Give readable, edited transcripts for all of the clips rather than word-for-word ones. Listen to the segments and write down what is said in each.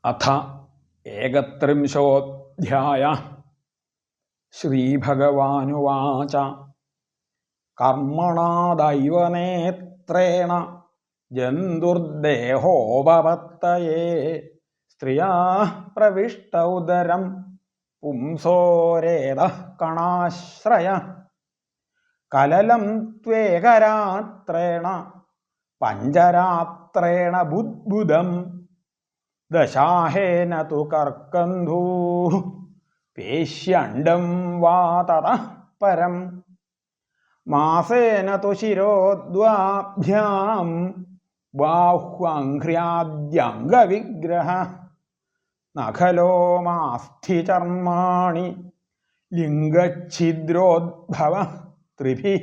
അഥ ഏകത്രിംശോऽധ്യായः ശ്രീഭഗവാനുവാച കർമ്മണാദൈവനേത്രേണ ജന്തുർദേഹോപപത്തയേ സ്ത്രിയാഃ പ്രവിഷ്ട ഉദരം പുംസോരേതഃ കണാശ്രയഃ കലലം ത്വേകരാത്രേണ പഞ്ചരാത്രേണ ബുദ്ബുദം ദശാഹേന തു കർക്കന്ധൂഃ പേശ്യണ്ഡം വാ തതഃ പരം മാസേന തു ശിരോദ്വാഭ്യാം ബാഹ്വാംഘ്ര്യാദ്യംഗവിഗ്രഹഃ നഖലോമാസ്ഥിചർമാണി ലിംഗച്ഛിദ്രോദ്ഭവഃ ത്രിഭിഃ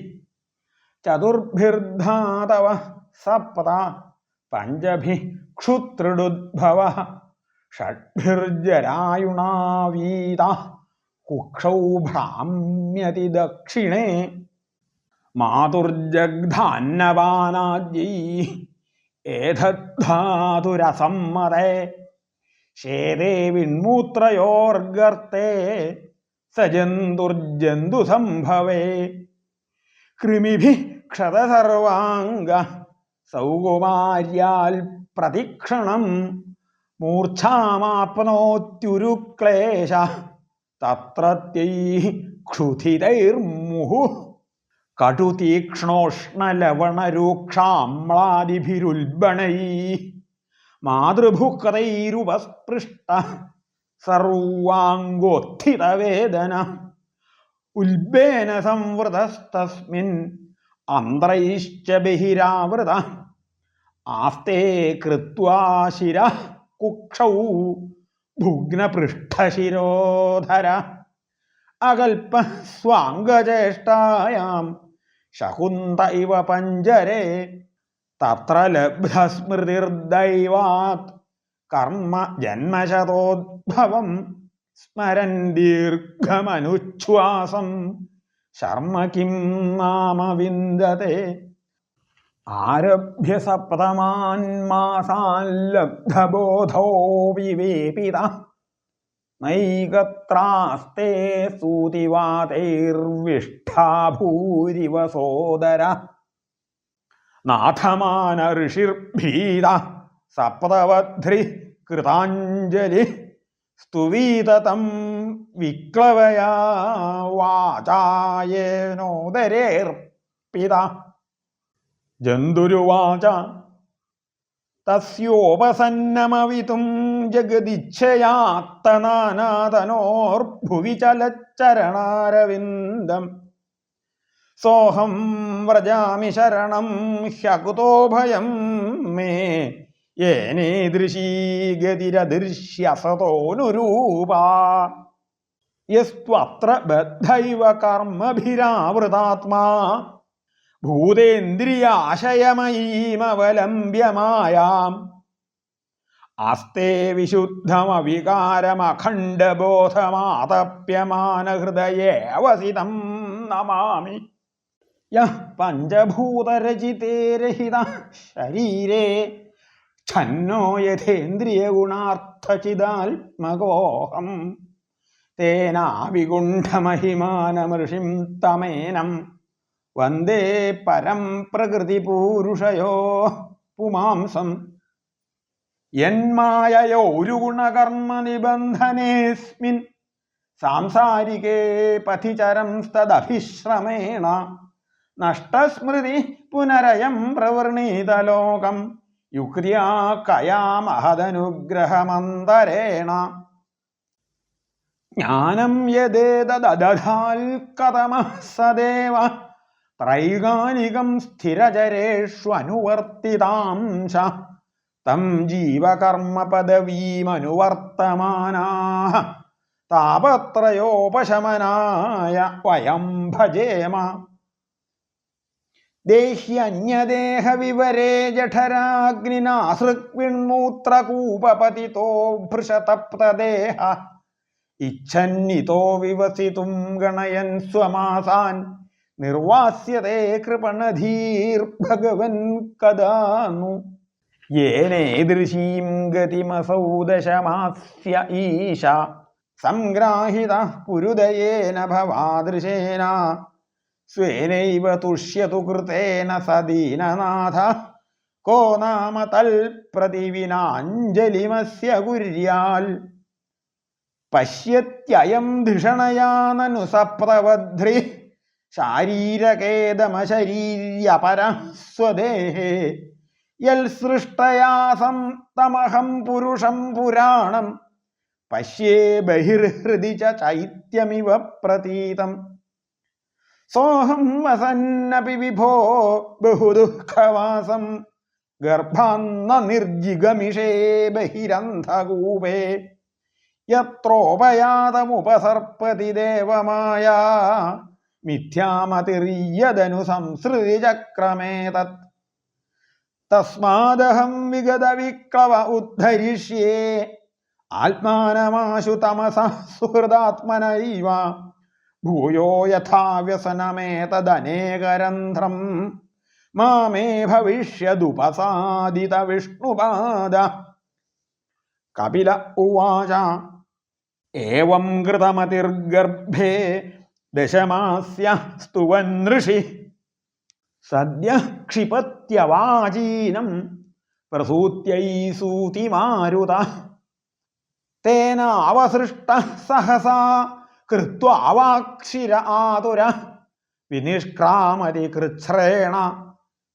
ചതുർഭിർധാതവഃ സപ്ത പഞ്ചഭിഃ ക്ഷുത്രിടുദ്ഭവഃ ഷഡ്ഭിർജരായുണാവീതഃ കുക്ഷൗ ഭ്രാമ്യതി ദക്ഷിണേ മാതുർജഗ്ധാന്നപാനാദ്യൈഃ ഏതദ്ധാതുരസമ്മതേ ശേതേ വിൺമൂത്രയോർഗർത്തേ സജന്തുർജന്തുസംഭവേ കൃമിഭിഃ ക്ഷതസർവാംഗ സൗകുമാര്യാൽ പ്രതിക്ഷണം മൂർച്ഛാമാപ്നോത്യുരുക്ലേശഃ തത്രത്യൈഃ ക്ഷുധിതൈർമുഹുഃ കടുതീക്ഷ്ണോഷ്ണലവണരൂക്ഷാമ്ലാദിഭിരുൽബണൈഃ മാതൃഭുക്തൈരുപസ്പൃഷ്ടഃ സർവാംഗോത്ഥിതവേദനഃ ഉൽബേന സംവൃതസ്തസ്മിൻ അന്ത്രൈശ്ച ബഹിരാവൃതഃ ആസ്തേ കൃത്വാ ശിരഃ കുക്ഷൗ ഭുഗ്നപൃഷ്ഠശിരോധരഃ അകൽപഃ സ്വാംഗചേഷ്ടായാം ശകുന്ത ഇവ പഞ്ജരേ തത്ര ലബ്ധസ്മൃതിർദൈവാത് കർമ്മ ജന്മശതോദ്ഭവം സ്മരൻ ദീർഘമനുച്ഛ്വാസം ശർമ്മ കിം നാമ വിന്ദതേ ആരഭ്യ സപ്തമാൻ മാസാൻ ലബ്ധബോധോ വിവേപിതഃ നൈകത്രാസ്തേ സൂതിവാതൈർവിഷ്ഠാ ഭൂരിവ സോദരഃ നാഥമാന ഋഷിർഭീതഃ സപ്തവധ്രിഃ കൃതാഞ്ജലിഃ സ്തുവീതതം വിക്ലവയാ വാചായേനോദരേർപ്പിതഃ ജന്തുരുവാച തസ്യോപസന്നമവിതും ജഗദിച്ഛയാത്തനാനാതനോർഭുവി ചലച്ചരണാരവിന്ദം സോഹം വ്രജാമി ശരണം ഹ്യകുതോഭയം മേ യേനീദൃശീ ഗതിരദൃശ്യസതോനുരൂപാ യസ്ത്വത്ര ബദ്ധൈവ കർമ്മഭിരാവൃതാത്മാ ഭൂതേന്ദ്രിയാശയമയീമവലംബ്യമായാം ആസ്തേ വിശുദ്ധമവികാരമഖണ്ഡബോധമാതപ്യമാനഹൃദയേ വസിതം നമാമി യഃ പഞ്ചഭൂതരചിതേ രഹിതഃ ശരീരേ ഛന്നോ യഥേന്ദ്രിയഗുണാർത്ഥചിദാത്മകോഹം തേനാവിഗുണ്ഠമഹിമാനമൃഷിം തമേനം വന്ദേ പരം പ്രകൃതിപൂരുഷയോ പുമാംസം യന്മായയോരു ഗുണകർമ്മനിബന്ധനേസ്മിൻ സാംസാരികേ പഥി ചരംസ്തദഭിശ്രമേണ നഷ്ടസ്മൃതി പുനരയം പ്രവൃണീതലോകം യുക്ത്യാ കയാ മഹദനുഗ്രഹമന്തരേണ ജ്ഞാനം യദേതദധാൽ കതമഃ സദേവ ത്രൈകാനികം സ്ഥിരചരേഷ്വനുവർത്തിതാംശ തം ജീവകർമ്മപദവീമനുവർത്തമാനാഃ താപത്രയോപശമനായ വയം ഭജേമ ദേഹ്യന്യദേഹവിവരേ ജഠരാഗ്നിനാസൃക്വിൺമൂത്രകൂപപതിതോ ഭൃശതപ്തദേഹ ഇച്ഛന്നിതോ വിവസിതും ഗണയൻ സ്വമാസാൻ നിർവാസ്യതേ കൃപണധീർഭഗവൻ കഥാ नु യേനേദൃശീം ഗതിമസൗ ദശമാസ്യ ഈശ സംഗ്രാഹിത പുരുദയേന ഭവാദൃശേന സ്വേനൈവ തുഷ്യതു കൃതേന സദീനനാഥ കോ നാമ തൽപ്രതിവിനാഞ്ജലിമസ്യ കുര്യാൽ പശ്യത്യയം ധിഷണയാ നനു സപ്തവധ്രി ശാരീരകേദമശരീര്യപര സ്വദേഹേ യൽ സൃഷ്ടയാസം തമഹം പുരുഷം പുരാണം പശ്യേ ബഹിർഹൃദി ചൈത്യമിവ പ്രതീതം സോഹം വസന്നപി വിഭോ ബഹുദുഃഖവാസം ഗർഭാന്ന നിർജിഗമിഷേ ബഹിരന്ധകൂപേ യത്രോപയാതമുപസർപ്പതി ദേവമായ മിഥ്യാമതിര്യദനു സംസൃതി ചക്രമേതത് തസ്മാദഹം വിഗത വിക്ലവ ഉദ്ധരിഷ്യേ ആത്മാനമാശു തമസ സുഹൃദാത്മനൈവ ഭൂയോ യഥാ വ്യസനമേതദനേകരന്ധ്രം മാമേ ഭവിഷ്യദുപസാദിത വിഷ്ണുപാദ. കപില ഉവാച ഏവം കൃതമതിർഗർഭേ ദശമാസ്യ സ്തുവൻ ഋഷി സദ്യ ക്ഷിപത്യവാചീനം പ്രസൂത്യൈസൂതിമാരുത തേന അവസൃഷ്ട സഹസാ കൃത്വാവാക്ഷിര ആതുര വിനിഷ്ക്രാമതി കൃച്ഛ്രേണ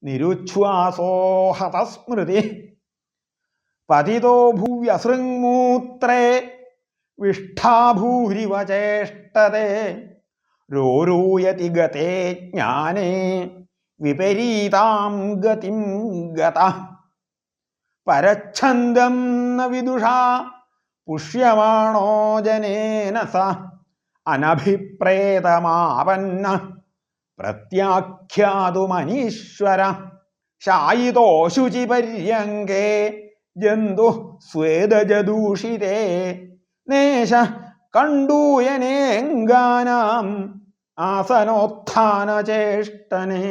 നിരുച്ഛ്വാസോ ഹതസ്മൃതി പതിതോ ഭൂവ്യസൃങ്മൂത്രേ വിഷ്ഠാഭൂരിവ ചേഷ്ടതേ രോരൂയതി ഗതേ ജ്ഞാനേ വിപരീതാം ഗതിം ഗത പരച്ഛന്ദം ന വിദുഷാ പുഷ്യമാണോ ജനേന സ അനഭിപ്രേതമാപന്ന പ്രത്യാഖ്യാതുമനീശ്വര ശായിതോ ശുചിപര്യങ്കേ ജന്തു സ്വേദജദൂഷിതേ നേശ കണ്ടൂയനേങ്കാനാം ആസനോത്ഥാനചേഷ്ടനെ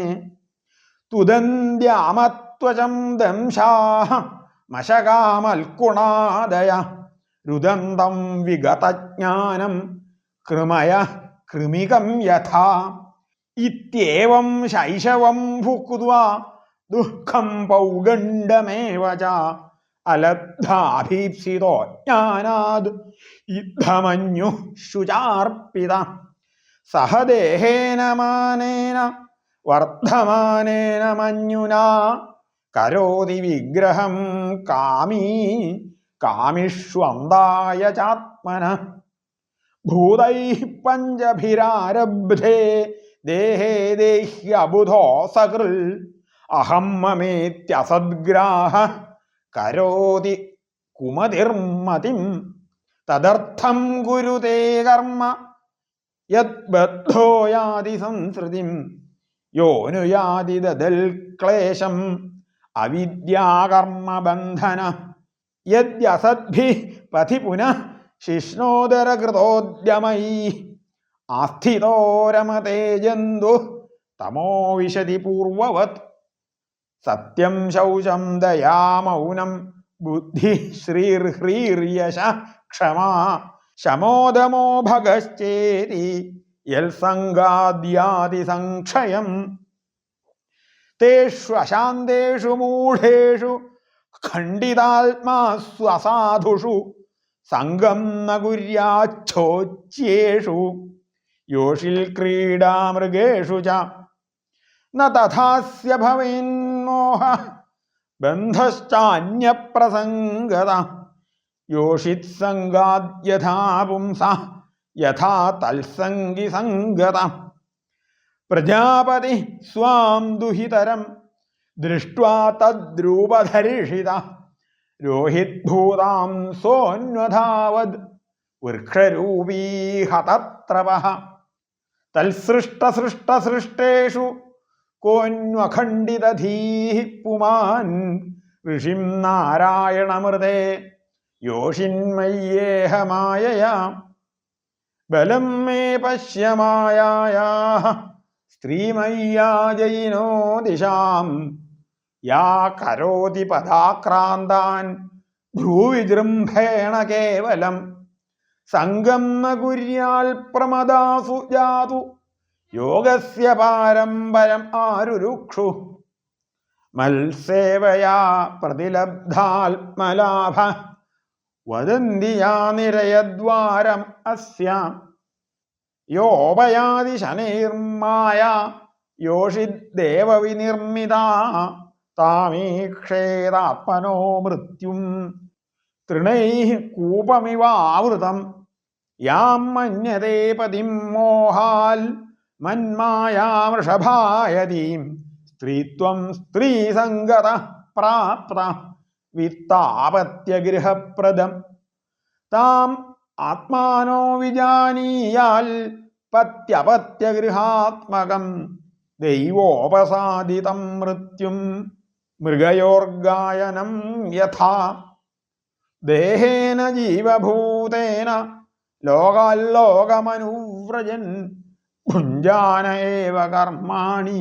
തുദന്ത്യാമത്വചം ദംശാഃ മശകാമൽക്കുണാദയ രുദന്തം വിഗതജ്ഞാനം കൃമയ കൃമികം യഥാ ഇത്യേവം ശൈശവം ഭുക്ത്വാ ദുഃഖം പൗഗണ്ഡമേവ ച അലബ്ധാഭീപ്സിതോ ജ്ഞാനാദ് യുദ്ധമന്യു ശുചാർപ്പിത സഹദേഹേന മാനേന വർദ്ധമാനേന മഞ്ഞുനാ കരോതി വിഗ്രഹം കാമീ കാമിഷ്വന്തായ ചാത്മന ഭൂതൈഃ പഞ്ചഭിരാരബ്ധേ ദേഹേ ദേഹ്യബുധോ സകൃൽ അഹം മമേത്യസദ്ഗ്രാഹ കരോതി കുമതിർമതിം തദർത്ഥം കുരുതേ കർമ്മ യദ്ബദ്ധോ യാതി സംസൃതിം യോനുയാതി ദദൽ ക്ലേശം അവിദ്യാകർമ്മബന്ധന യദ്യസദ്ഭിഃ പഥി പുനഃ ശിഷ്ണോദരകൃതോദ്യമൈഃ ആസ്ഥിതോ രമതേ ജന്തുഃ തമോ വിശതി പൂർവവത് സത്യം ശൗചം ദയാ മൗനം ബുദ്ധി ശ്രീർഹ്രീര്യശ ക്ഷമാ ശമോദമോ ഭഗശ്ചേതി യൽസംഗാദ്യാതി സംക്ഷയം തേഷു അശാന്തേഷു മൂഢേഷു ഖണ്ഡിതാത്മാസു അസാധുഷു സംഗം ന കുര്യാച്ഛോച്യേഷു യോഷിൽ ക്രീഡാമൃഗേഷു ച ന തഥാസ്യ ഭവേന്മോഹ ബന്ധശ്ചാന്യപ്രസംഗത യോഷിത് സംഗാദ്യഥാ പുംസഃ യഥാ തത്സംഗി സംഗത പ്രജാപതി സ്വാം ദുഹിതരം ദൃഷ്ട്വാ തദ്രൂപധരിഷിത രോഹിത്ഭൂതാം സോന്വധാവത് വൃക്ഷരൂപീ ഹതത്രപഃ തൽസൃഷ്ടസൃഷ്ടസൃഷ്ടേഷു കോന്വഖണ്ഡിതധീഃ പുമാൻ ഋഷിം നാരായണമൃതേ യോഷിന്മയ്യേഹ മായയാ ബലം മേ പശ്യ മായായാഃ സ്ത്രീമയ്യാ ജയിനോ ദിശാം യാ കരോതി പദാക്രാന്താൻ ഭ്രൂവിജൃംഭേണ കേവലം സംഗം ന കുര്യാൽ പ്രമദാസു ജാതു യോഗസ്യ പാരമ്പരം ആരുരുക്ഷു മത്സേവയാ പ്രതിലബ്ധാത്മലാഭ വദന്തി യാ നിരയദ്വാരം അസ്യാം യോപയാതി ശനൈർമായ യോഷിദ്ദേവവിനിർമ്മിതാ താമീക്ഷേതാത്മനോ മൃത്യും തൃണൈഃ കൂപമിവാവൃതം യാം മന്യതേ പതിം മോഹാൽ മന്മായാമൃഷഭായതീം സ്ത്രീത്വം സ്ത്രീസംഗത പ്രാപ്ത വിത്താപത്യഗൃഹപ്രദം താം ആത്മാനോ വിജാനീയാൽ പത്യപത്യഗൃഹാത്മകം ദൈവോപസാദിതം മൃത്യും മൃഗയോർഗായനം യഥാ ദേഹേന ജീവഭൂതേന ലോകാല്ലോകമനുവ്രജൻ ഭുഞ്ജാന ഏവ കർമാണി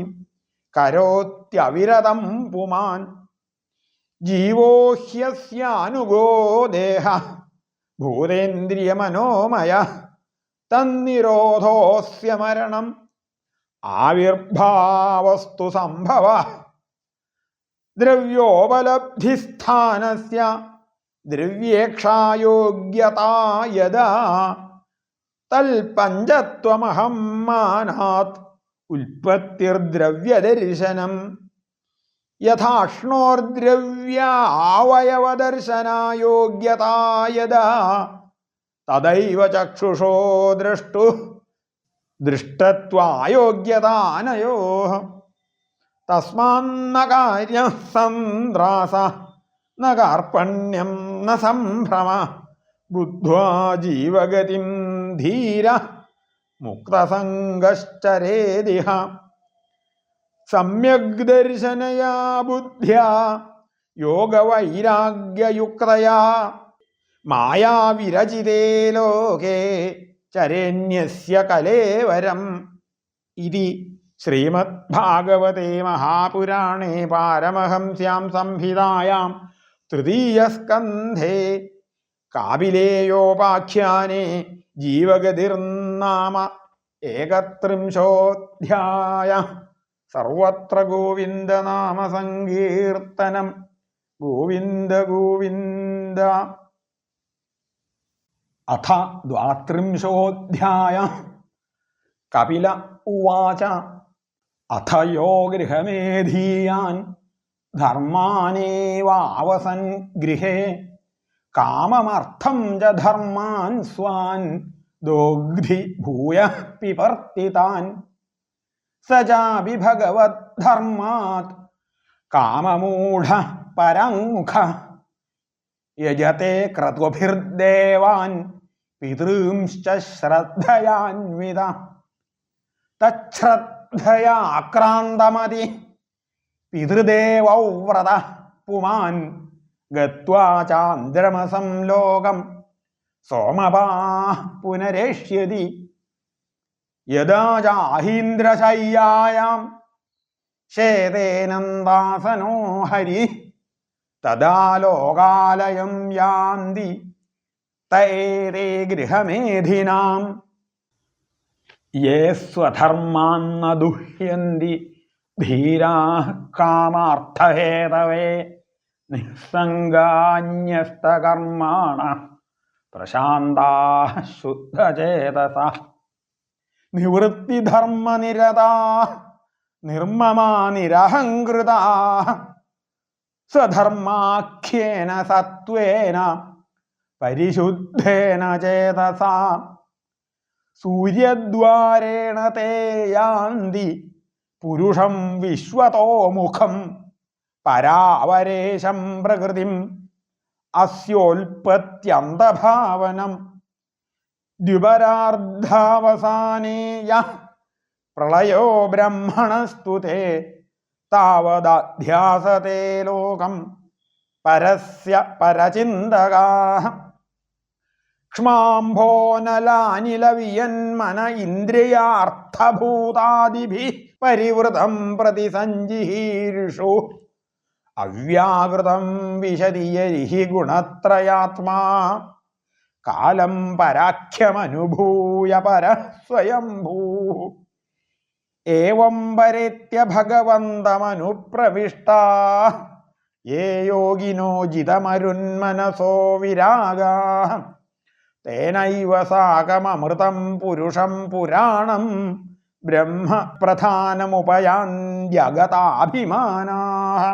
കരോത്യവിരതം പുമാൻ ജീവോ ഹ്യസ്യാനുഗോ ദേഹ ഭൂതേന്ദ്രിയമനോമയ തന്നിരോധോസ്യ മരണം ആവിർഭാവസ്തു സംഭവ ദ്രവ്യോപലബ്ധിസ്ഥാനസ്യ ദ്രവ്യേക്ഷായോഗ്യതാ യദാ തൽപഞ്ചത്വമഹം മാനാത് ഉൽപത്തിർദ്രവ്യദർശനം യഥാഷ്ണോർദ്രവ്യാവയവദർശനായോഗ്യതാ യദാ തദൈവ ചക്ഷുഷോ ദ്രഷ്ടു ദൃഷ്ടത്വായോഗ്യതാനയോഃ തസ്മാന്ന കാര്യം സന്ത്രാസ ന കാർപ്പണ്യം ന സംഭ്രമ ബുദ്ധ്വാ ജീവഗതിം ധീര മുക്തസംഗശ്ചരേദിഹ സമ്യഗ് ദർശനയാ ബുദ്ധ്യാ യോഗവൈരാഗ്യയുക്തയാ മായാവിരചിതേ ലോകേ ചരേണ്യസ്യ കലേവരം ഇതി ശ്രീമദ്ഭാഗവതേ മഹാപുരാണേ പാരമഹംസ്യാം സംഹിതായാം തൃതീയസ്കന്ധേ കാപിലേയോപാഖ്യാനേ ജീവഗതിർനാമ ഏകത്രിംശോऽധ്യായ സർവത്ര ഗോവിന്ദനാമ സങ്കീർത്തനം ഗോവിന്ദ ഗോവിന്ദ. അഥ ദ്വാത്രിംശോऽധ്യായ. കപില ഉവാച അഥ യോ ഗൃഹമേധീയാൻ ധർമാനേവാവസൻ ഗൃഹേ കാമമർത്ഥം ച ധർമാൻ സ്വാൻ ദോഗ്ധി ഭൂയ പിപർത്തിതാൻ സ ചാപി ഭഗവദ്ധർമാത് കാമമൂഢ പരമുഖ യജത്തെ ക്രതുഭിർദേവാൻ പിതॄംശ്ച ശ്രദ്ധയാന്വിത തച്ഛ്രദ്ധയാ ആക്രാന്തമതി പിതൃദേവൗ വ്രത പുമാൻ ഗത്വാ ചാന്ദ്രമസം ലോകം സോമപാ പുനരേഷ്യതി യദാ ചാഹീന്ദ്രശയ്യായാം ശേതേനന്ദാസനോ ഹരി തദാ ലോകാലയം യാന്തി തേരേ ഗൃഹമേധിനാം യേ സ്വധർമാന്ന ദുഹ്യന്തി ധീരാഃ കാമാർത്ഥഹേതവേ നിസ്സംഗാന്യസ്തകർമാണഃ പ്രശാന്താഃ ശുദ്ധചേതസഃ നിവൃത്തിധർമ്മനിരതാഃ നിർമ്മമാ നിരഹങ്കൃതാഃ സ്വധർമാഖ്യേന സത്വേന പരിശുദ്ധേന ചേതസാ സൂര്യദ്വാരേണ തേ യാന്തി പുരുഷം വിശ്വതോമുഖം പരാവരേശം പ്രകൃതിം അസ്യോൽപത്യന്തഭാവനം ദ്വിപരാർദ്ധാവസാനേ യഃ പ്രളയോ ബ്രഹ്മണസ്തു തേ താവദധ്യാസത്തെ ലോകം പരസ്യ പരചിന്തകാഃ ക്ഷ്മാംഭോനലാനിലവിയന്മന ഇന്ദ്രിയാർത്ഥഭൂതാദിഭിഃ പരിവൃതം പ്രതി സഞ്ജിഹീർഷു അവ്യാകൃതം വിശദീയരിഹി ഗുണത്രയാത്മാ കാലം പരാഖ്യമനുഭൂയ പരസ്വയംഭൂ ഏവം പരേത്യ ഭഗവന്തമനുപ്രവിഷ്ടാ യേ യോഗിനോ ജിതമരുന്മനസോ വിരാഗാ തേനൈവ സാകമമൃതം പുരുഷം പുരാണം ബ്രഹ്മ പ്രധാനമുപയാന്യഗതാഭിമാനാഃ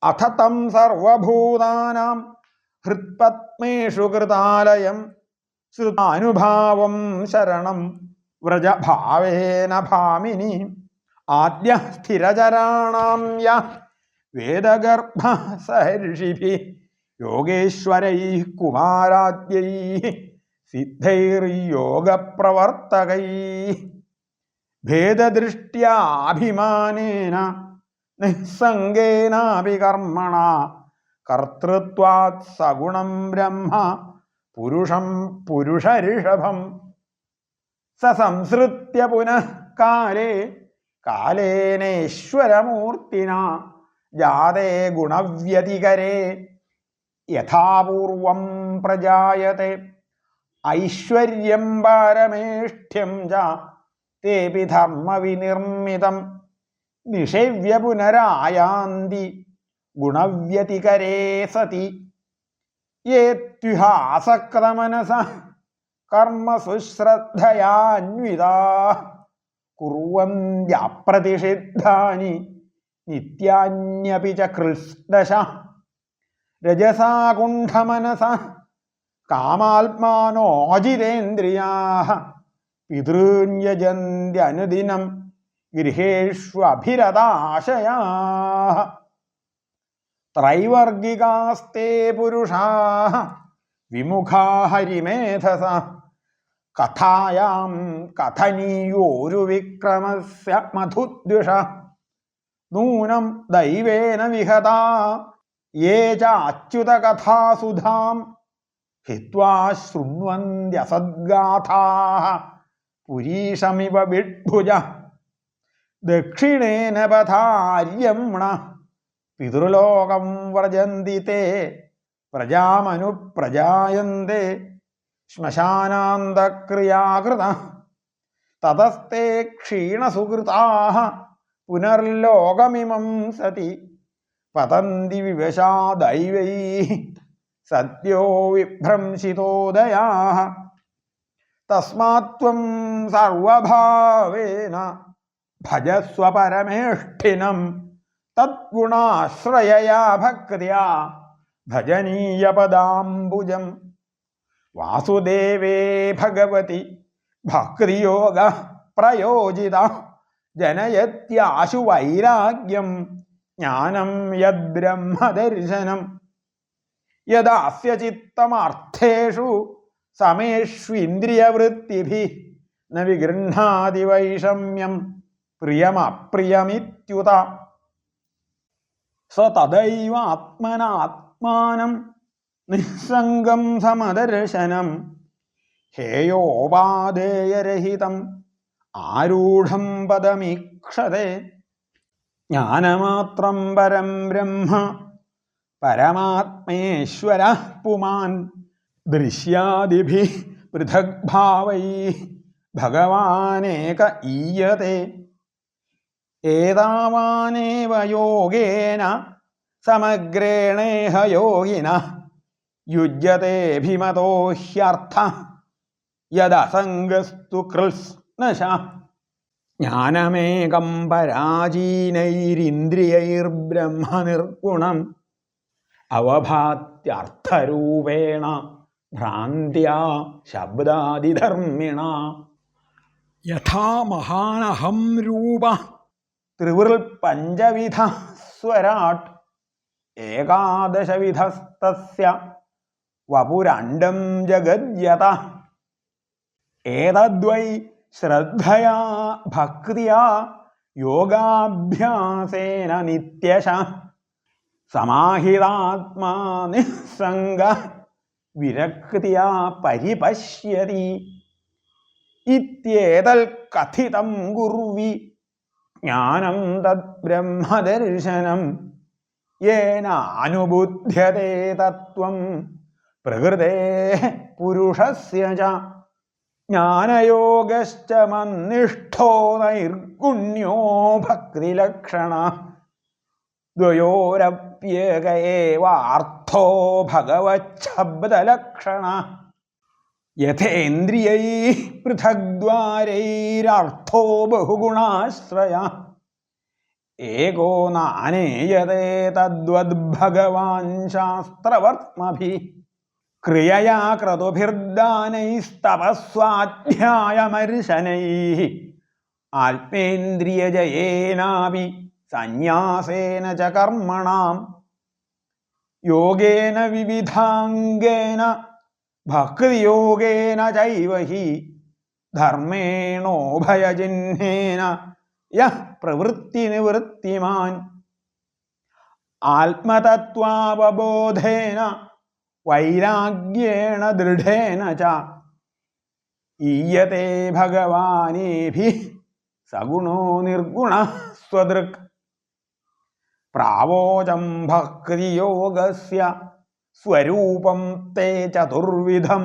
അഥ തം സർവഭൂതാനാം ഹൃത്പത്മേഷു കൃതാലയം ശ്രുതാനുഭാവം ശരണം വ്രജഭാവേന ഭാമിനി ആദ്യ സ്ഥിരചരാണാം യഃ വേദഗർഭഃ സഹർഷിഭിഃ യോഗേശ്വരൈഃ കുമാരാദ്യൈഃ സിദ്ധൈർയോഗപ്രവർത്തകൈഃ ഭേദദൃഷ്ട്യാഭിമാനേന നിസ്സംഗേനാപി കർമ്മണാ കർത്തൃത്വാത് സഗുണം ബ്രഹ്മ പുരുഷം പുരുഷഋഷഭം സംസൃത്യ പുനഃ കാലേ കാലേനേശ്വരമൂർത്തിനാ ജാതേ ഗുണവ്യതികരേ യഥാപൂർവം പ്രജായത്തെ ഐശ്വര്യം പാരമേഷ്ഠ്യം ച തേപി ധർമ്മവിനിർമ്മിതം നിഷേവ്യ പുനരായാന്തി ഗുണവ്യതികരേ സതി യേത്യുഹാസക്തമനസഃ കർമ്മസു ശ്രദ്ധയാന്വിതാഃ കുർവന്ത്യപ്രതിഷിദ്ധാനി നിത്യാന്യപി ച കൃഷ്ണശഃ രജസാകുണ്ഠമനസഃ കാമാത്മാനോജിതേന്ദ്രിയാഃ പിതॄൻ യജന്ത്യനുദിനം ഗൃഹേഷ്വഭിരതാശയാഃ ത്രൈവർഗികാസ്തേ പുരുഷാഃ വിമുഖാ ഹരിമേധസഃ കഥായാം കഥനീയോരുവിക്രമസ്യ മധുദ്വിഷഃ നൂനം ദൈവേന വിഹതാ യേ ച അച്യുതകഥാസുധാം ഹിത്വാ ശൃണ്വന്ത്യസദ്ഗാഥാഃ പുരീഷമിവ വിഡ്ഭുജഃ ദക്ഷിണേന പഥാര്യംണ പിതൃലോകം വ്രജന്തി തേ പ്രജാമനുപ്രജായന്തേ ശ്മശാനാന്തക്രിയാകൃതഃ തതസ്തേ ക്ഷീണസുകൃതാഃ പുനർലോകമിമം സതി പതന്തി വിവശാ ദൈവൈഃ സദ്യോ വിഭ്രംശിതോദയാഃ തസ്മാത് ത്വം സർവഭാവേന ഭജസ്വ പരമേഷ്ഠിനം തദ്ഗുണാശ്രയയാ ഭക്ത്യാ ഭജനീയപദാംബുജം വാസുദേവേ ഭഗവതി ഭക്തിയോഗഃ പ്രയോജിതഃ ജനയത്യാശു വൈരാഗ്യം ജ്ഞാനം യദ്ബ്രഹ്മദർശനം യദാസ്യ ചിത്തമർത്ഥേഷു സമേഷ്വിന്ദ്രിയവൃത്തിഭിഃ ന വിഗൃഹാതി വൈഷമ്യം പ്രിയമപ്രിയമിത്യുത സ തദൈവ ആത്മനാത്മാനം നിസ്സംഗം സമദർശനം ഹേയോപാദേയരഹിതം ആരൂഢം പദമീക്ഷതേ ജ്ഞാനമാത്രം പരം ബ്രഹ്മ പരമാത്മേശ്വരഃ പുമാൻ ദൃശ്യാദിഭിഃ പൃഥഗ് ഭാവൈഃ ഭഗവാനേക ഈയതേ ഏതാവാനേവ യോഗേന സമഗ്രേണേഹ യോഗിനഃ യുജ്യതേഭിമതോ ഹ്യർത്ഥഃ യദസംഗസ്തു കൃഷ്ണശഃ ജ്ഞാനമേകം പരാജീനൈരിന്ദ്രിയൈർബ്രഹ്മനിർഗുണം അവഭാത്യർത്ഥരൂപേണ ഭ്രാന്ത്യാ ശബ്ദാദിധർമ്മിണ യഥാ മഹാനഹം രൂപ ത്രിവൃൽ പഞ്ചവിധ സ്വരാട് ഏകാദശവിധസ്തസ്യ വപുരണ്ഡം ജഗദ്യത ഏതദ്വൈ ശ്രദ്ധയാ ഭക്തിയാ യോഗാഭ്യാസേന നിത്യശഃ സമാഹിതാത്മാ നിസ്സംഗഃ വിരക്തിയാ പരിപശ്യതി ഇത്യേതൽ കഥിതം കുർവി ജ്ഞാനം തദ് ബ്രഹ്മദർശനം യേനാനുബുധ്യതേ തത്വം പ്രകൃതേ പുരുഷസ്യ ച ജ്ഞാനയോഗശ്ച മന്നിഷ്ഠോ നൈർഗുണ്യോ ഭക്തിലക്ഷണ ദ്വയോരപ്യേക ഏവാർത്ഥോ ഭഗവച്ഛബ്ദലക്ഷണ യഥേന്ദ്രിയൈഃ പൃഥഗ്ദ്വാരൈരർത്ഥോ ബഹുഗുണാശ്രയ ഏകോ നാനേയതേ തദ്വദ്ഭഗവാൻ ശാസ്ത്രവർത്മഭിഃ ക്രിയയാ ക്രതുഭിർദാനൈസ്തപസ്വാധ്യായമർശനൈഃ ആത്മേന്ദ്രിയജയേനാപി സന്യാസേന ച കർമ്മണാം യോഗേന വിവിധാംഗേന ഭക്തിയോഗേന ചൈവ ഹി ധർമ്മേണോഭയചിഹ്നേന യഃ പ്രവൃത്തിനിവൃത്തിമാൻ ആത്മതത്വാവബോധേന വൈരാഗ്യേണ ദൃഢേന ച ഈയത്തെ ഭഗവാനേഭിഃ സഗുണോ നിർഗുണഃ സ്വദൃക് പ്രാവോചം ഭക്തിയോഗസ്യ സ്വരൂപം തേ ചതുർവിധം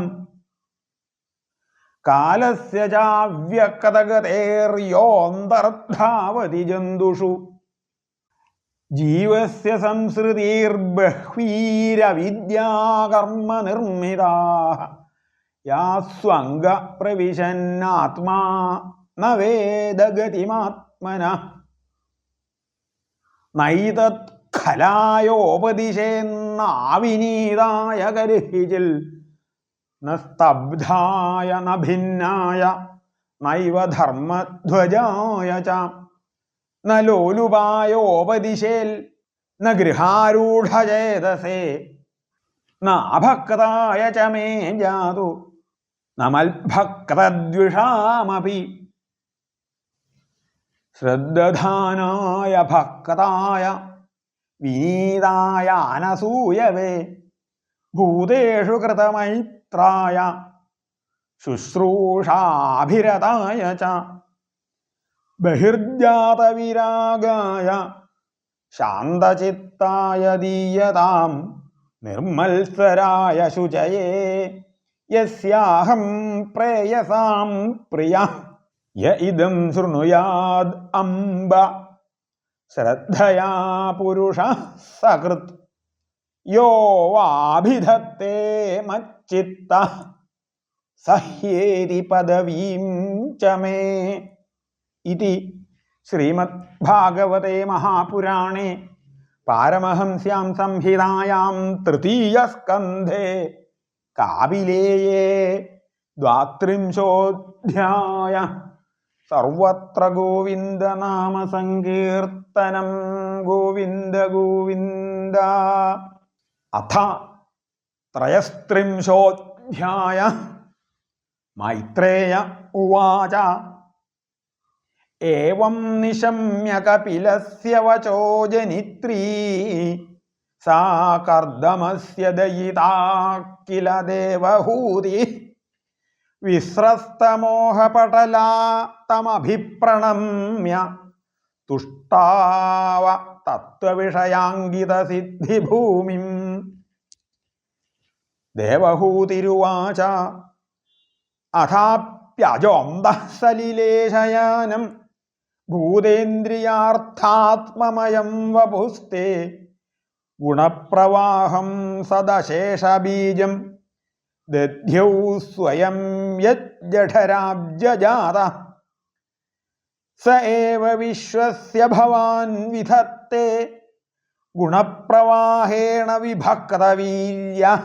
കാലസ്യ ചാവ്യക്തഗതേർയോന്തർധാവതി ജന്തുഷു ജീവസ്യ സംസൃതിർബഹ്വീരവിദ്യാകർമ്മ നിർമ്മിതാഃ യാസ്വംഗ പ്രവിശന്നാത്മാ ന വേദഗതിമാത്മനഃ നൈതത് ഖലായോപദിശേന്നാവിനീതായ കർഹിചിൽ ന സ്തബ്ധായ ന ഭിന്നായ നൈവ ധർമ്മധ്വജായ ച ന ലോലുപായോപദിശേൽ ന ഗൃഹാരൂഢചേതസേ ന അഭക്തായ ച മേ ജാതു ന മൽഭക്തദ്വിഷാമപി ശ്രദ്ധാനായ ഭക്തായ വിനീതായ അനസൂയവേ ഭൂതേഷു കൃതമൈത്രായ ശുശ്രൂഷാഭിരതായ ച ബഹിർജാതവിരാഗായ ശാന്തചിത്തായ ദീയതാം നിർമ്മൽസ്വരായ ശുചയേ യസ്യാഹം പ്രേയസാം പ്രിയ യ ഇദം ശൃണുയാദ് അംബ ശ്രദ്ധയാ പുരുഷഃ സകൃത് യോ വാഭിധത്തെ മच्चित्तः സഹ്യേതി പദവീം ച മേ ഇതി ശ്രീമദ്ഭാഗവതേ മഹാപുരാണേ പാരമഹംസ്യാം സംഹിതായാം തൃതീയസ്കന്ധേ കാപിലേയേ ദ്വാത്രിംശോऽധ്യായഃ സർവത്ര ഗോവിന്ദനാമസങ്കീർത്തനം ഗോവിന്ദ ഗോവിന്ദ. അഥ ത്രയസ്ത്രിംശോऽധ്യായഃ മൈത്രേയ ഉവാച ഏവം നിശമ്യ കപിലസ്യ വചോ ജനിത്രീ സാ കർദമസ്യ ദയിതാ കില ദേവഹൂതി വിസ്രസ്തമോഹപടലാ തമഭിപ്രണമ്യ തുഷ്ടാവ തത്വവിഷയാങ്കിതസിദ്ധിഭൂമിം. ദേവഹൂതിരുവാച അഥാപ്യജോന്തഃ സലിലേശയാനം ഭൂതേന്ദ്രിയാർത്ഥാത്മമയം വപുസ്തേ ഗുണപ്രവാഹം സദശേഷബീജം ദധ്യൗ സ്വയം യജ്ജഠരാബ്ജജാതഃ സ ഏവ വിശ്വസ്യ ഭവാൻ വിധത്തെ ഗുണപ്രവാഹേണ വിഭക്തവീര്യഃ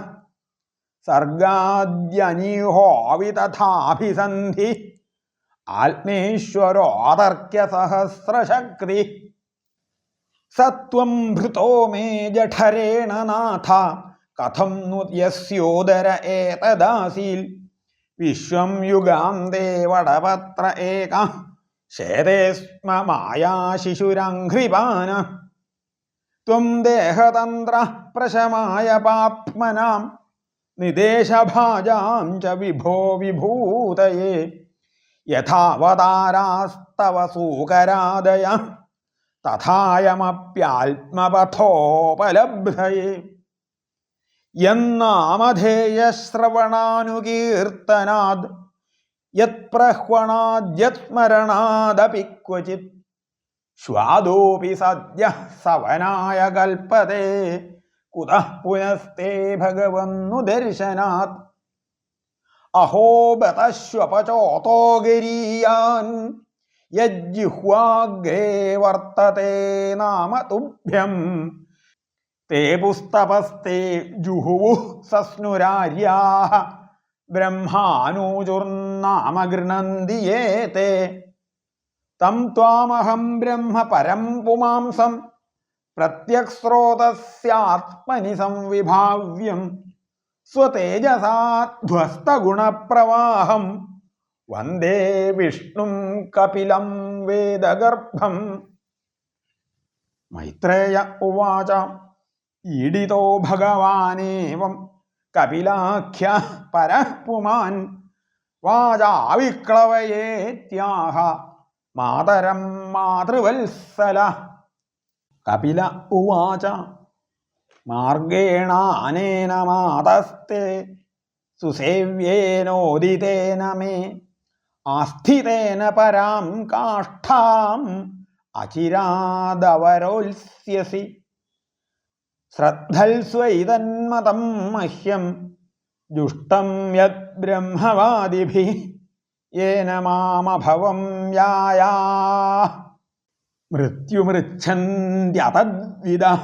സർഗാദ്യനീഹോവി തഥാഭിസന്ധി ആത്മേശ്വരോദർക്യസഹസ്രശക്തി സത്വം ഭൃതോ മേ ജഠരേണ നാഥ കഥം नु യസ്യോദര ഏതദാസീൽ വിശ്വം യുഗാന്തേ വടപത്ര ഏക ശേതേ സ്മ മായാശിശുരംഘ്രിപാന ത്വം ദേഹതന്ത്ര പ്രശമായ പാപ്മനാം നിദേശഭാജാം ച വിഭോ വിഭൂതയേ യഥാവതാരാസ്തവ സൂകരാദയ തഥായമപ്യാത്മപഥോപലബ്ധയേ യന്നാമധേയശ്രവണാനുകീർത്തനാദ് യത്പ്രഹ്വണാദ്യസ്മരണാദപി ക്വചിത് ശ്വാദോപി സദ്യ സവനായ കൽപ്പതേ കുതഃ പുനസ്തേ ഭഗവന്നു ദർശനാത് അഹോ ബതശ്വപചോതോ ഗരീയാൻ യജ്ജിഹ്വാഗ്രേ വർത്തത്തെ നാമ തുഭ്യം തേ പുസ്തപസ്തേ ജുഹുവുഃ സസ്നുരാര്യാഃ ബ്രഹ്മാനൂചുർനാമ ഗൃണന്തി യേ തേ തം ത്വാമഹം ബ്രഹ്മ പരം പുമാംസം പ്രത്യക്സ്രോതസ്യാത്മനി സംവിഭാവ്യം സ്വതേജസാധ്വസ്തഗുണപ്രവാഹം വന്ദേ വിഷ്ണും കപിലം വേദഗർഭം. മൈത്രേയ ഉവാച ഈഡിതോ ഭഗവാനേവം കപിലാഖ്യ പരഃ പുമാൻ വാചാവിക്ലവയേത്യാഹ മാതരം മാതൃവത്സല. കപില ഉവാച മാർഗേണാനേന മാതസ്തേ സുസേവ്യേനോദിതേന മേ ആസ്ഥിതേന പരാം കാഷ്ഠാം അചിരാദവരോത്സ്യസി ശ്രദ്ധൽസ്വൈതന്മതം മഹ്യം ജുഷ്ടം യത് ബ്രഹ്മവാദിഭിഃ യേന മാമഭവം യായാഃ മൃത്യുമൃച്ഛന്ത്യതദ്വിദഃ.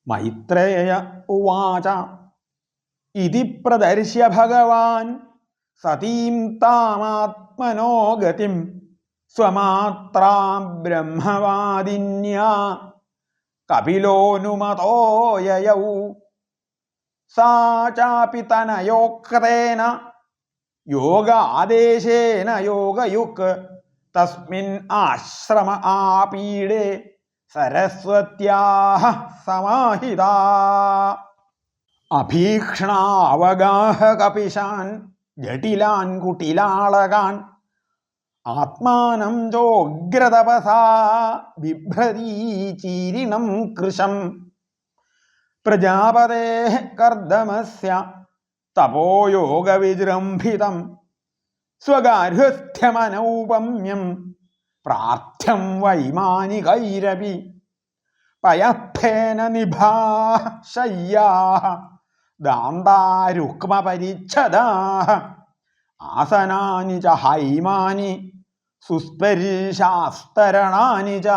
മൈത്രേയ ഉവാച ഇതി പ്രദർശ്യ ഭഗവാൻ സതീം താമാത്മനോ ഗതിം സ്വമാത്രാം ബ്രഹ്മവാദിന്യാ കപിലോനുമതോ യയൗ സാ ചാപി തനയോക്തേന യോഗാദേശേന യോഗയുക് തസ്മിൻ ആശ്രമ ആപീഡേ സരസ്വത്യാഃ സമാഹിതാ. അഭീക്ഷ്ണാവഗാഹ കപിശാൻ ജടിലാൻ കുടിലാളകാൻ ആത്മാനം ചോഗ്രതപസാ ബിഭ്രതീചീരിണം കൃശം പ്രജാപതേഃ കർദമസ്യ തപോയോഗവിജൃംഭിതം സ്വഗാർഹസ്ഥ്യമനൗപമ്യം പ്രാർത്ഥ്യം വൈമാനികൈരപി പയഃഫേന നിഭാഃ ശയ്യാഃ ദാന്താരുക്മപരിച്ഛദാഃ ആസനാനി ച ഹൈമാനി സുസ്പർശാസ്തരണാനി ച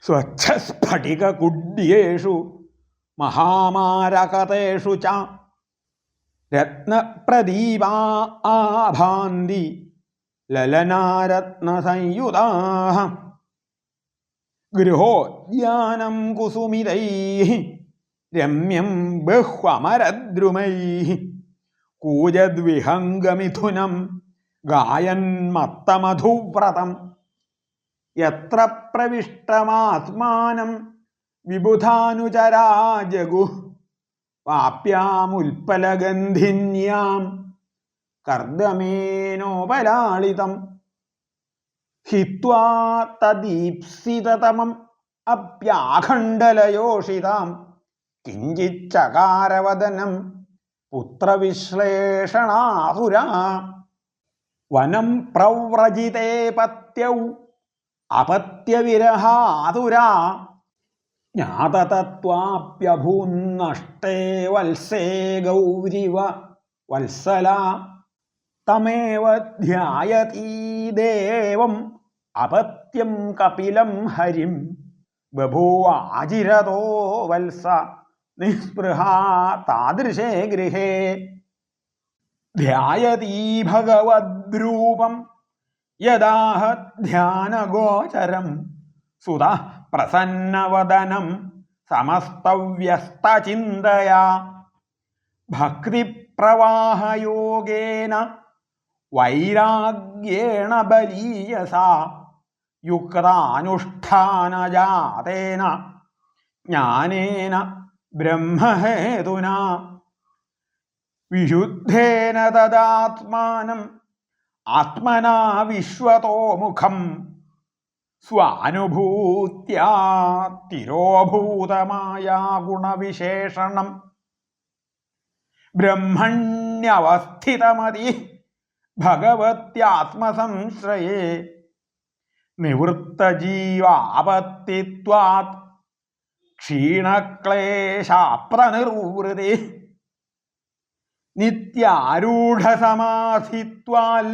സ്വച്ഛസ്ഫടികകുഡ്യേഷു മഹാമാരകതേഷു ച രത്നപ്രദീപാ ആഭാന്തി ലലനാരത്നസംയുതാഃ ഗൃഹോദ്യാനം കുസുമിതൈഃ രമ്യം ബഹ്വമരദ്രുമൈഃ കൂജദ്വിഹംഗമിഥുനം ഗായന്മത്തമധുവ്രതം യത്ര പ്രവിഷ്ടമാത്മാനം വിബുധാനുചരാ ജഗുഃ വാപ്യാമുൽപ്പലഗന്ധിന്യാം കർദമേനോപലാളിതം ഹിത്വാ തദീപ്സിതതമം അപ്യാഖണ്ഡലയോഷിതാം കിഞ്ചിച്ചകാരവദനം പുത്രവിശ്ലേഷണാതുരാ. വനം പ്രവ്രജിതേ പത്യൗ അപത്യവിരഹാതുരാ ജ്ഞാതതത്വാപ്യഭൂന്നഷ്ടേ വത്സേ ഗൗരിവ വത്സല തമേവ ധ്യായതീ ദേവം അപത്യം കപിലം ഹരിം ബഭൂവാജിരതോ വത്സ നിസ്പൃഹാ താദൃശേ ഗൃഹേ ധ്യായതീ ഭഗവദ്രൂപം യദാഹ ധ്യാനഗോചരം സുതഃ പ്രസന്നവദനം സമസ്തവ്യസ്തചിന്തയാ ഭക്തിപ്രവാഹയോഗേന വൈരാഗ്യേണ ബലീയസാ യുക്താനുഷ്ഠാനജാതേന ജ്ഞാനേന ബ്രഹ്മഹേതുനാ വിശുദ്ധേന തദാത്മാനം ആത്മനാ വിശ്വതോമുഖം സ്വാനുഭൂത്യാ തിരോഭൂതമായ ഗുണവിശേഷണം ബ്രഹ്മണ്യവസ്ഥിതമതി ഭഗവത്യാത്മസംശ്രയേ നിവൃത്തജീവാപത്തിത്വാത് ക്ഷീണക്ലേശാപ്രനിർവൃതി നിത്യാരൂഢസമാധിത്വാൽ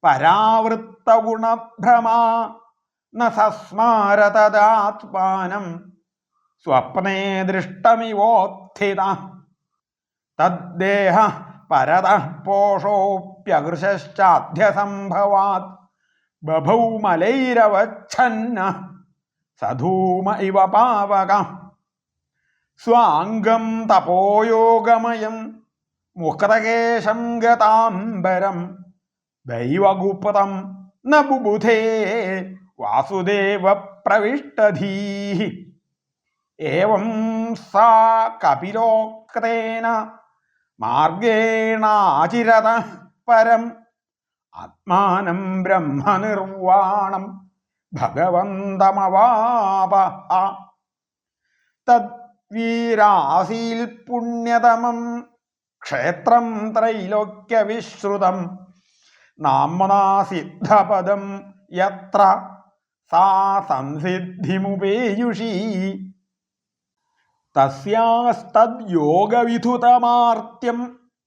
പരാവൃത്തഗുണഭ്രമാ ന സസ്മാരതദാത്മാനം സ്വപ്നേ ദൃഷ്ടമിവോത്ഥിത തദ്ദേഹ പരതഃ പോഷോപ്യകൃശശ്ചാദ്യസംഭവാത് ബഭൗ മലൈരവച്ഛന്ന സധൂമ ഇവ പാവക സ്വാംഗം തപോയോഗമയം മുക്തകേശം ഗതാംബരം ദൈവഗുപ്തം ന ബുബുധേ വാസുദേവ പ്രവിഷ്ടധീഃ ഏവം സാ കപിലോക്തേന മാർഗേണാചിരത പരം ആത്മാനം ബ്രഹ്മനിർവാണം ഭഗവന്തമവാപ തദ്വീരാസീൽ പുണ്യതമം ക്ഷേത്രം ത്രൈലോക്യവിശ്രുതം നാമ്നാ സിദ്ധപദം യത്ര സാ സംസിദ്ധിമുപേയുഷീ തസ്യാസ്തദ്യോഗവിധുതമാർത്യം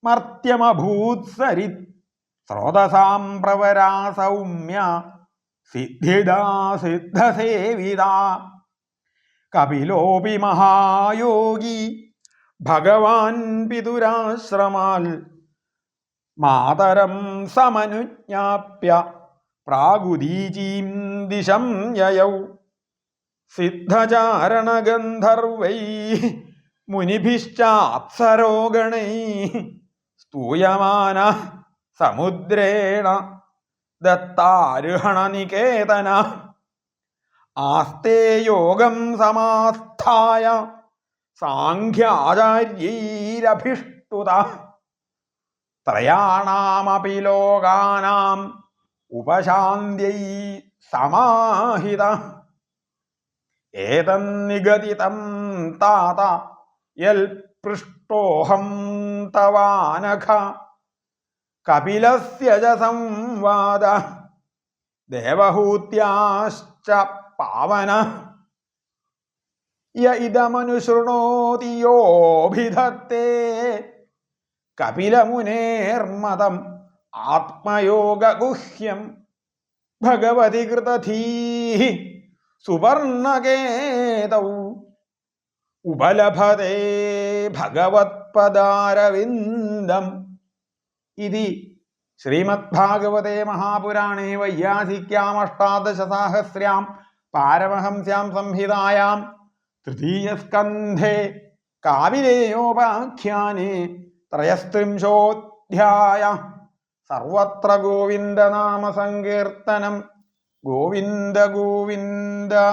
മർത്യമഭൂത്സരിത് സ്രോതസാം പ്രവരാ സൗമ്യ സിദ്ധിദാ സിദ്ധസേവിതാ കപിലോപി മഹായോഗി ഭഗവാൻ പിതുരാശ്രമാൽ മാതരം സമനുജ്ഞാപ്യ പ്രാഗുദീചീം ദിശം യയൗ സിദ്ധചാരണഗന്ധർവൈ മുനിഭിശ്ചാപ്സരോഗണൈ സ്തൂയമാന സമുദ്രേണ ദത്താരുഹണനികേതന ആസ്തേ യോഗം സമാസ്ഥായ സാംഖ്യാചാര്യൈരഭിഷ്ടുത ത്രയാണാമപി ലോകാനാം ഉപശാന്ത്यै സമാഹിത ഏതന്നിഗതിതം താത യൽ പൃഷ്ടോഹം തവാനഘ കപിലസ്യ ച സംവാദ ദേവഹൂത്യാശ്ച പാവന യ ഇദമനുശൃണോതി യോഭിധത്തെ കപിലമുനേർമതം ആത്മയോഗഗുഹ്യം ഭഗവതി കൃതധീഃ സുവർണകേതൗ ഉപലഭതേ ഭഗവത്പദാരവിന്ദം ഇതി ശ്രീമദ്ഭാഗവതേ മഹാപുരാണേ വൈയാസിക്യാം അഷ്ടാദശസാഹസ്ര്യാം പാരമഹംസ്യാം സംഹിതായാം തൃതീയസ്കന്ധേ കാവിലേയോപാഖ്യാനേ ത്രയസ്ത്രിംശോऽധ്യായഃ സർവത്ര ഗോവിന്ദനാമസങ്കീർത്തനം ഗോവിന്ദ ഗോവിന്ദ.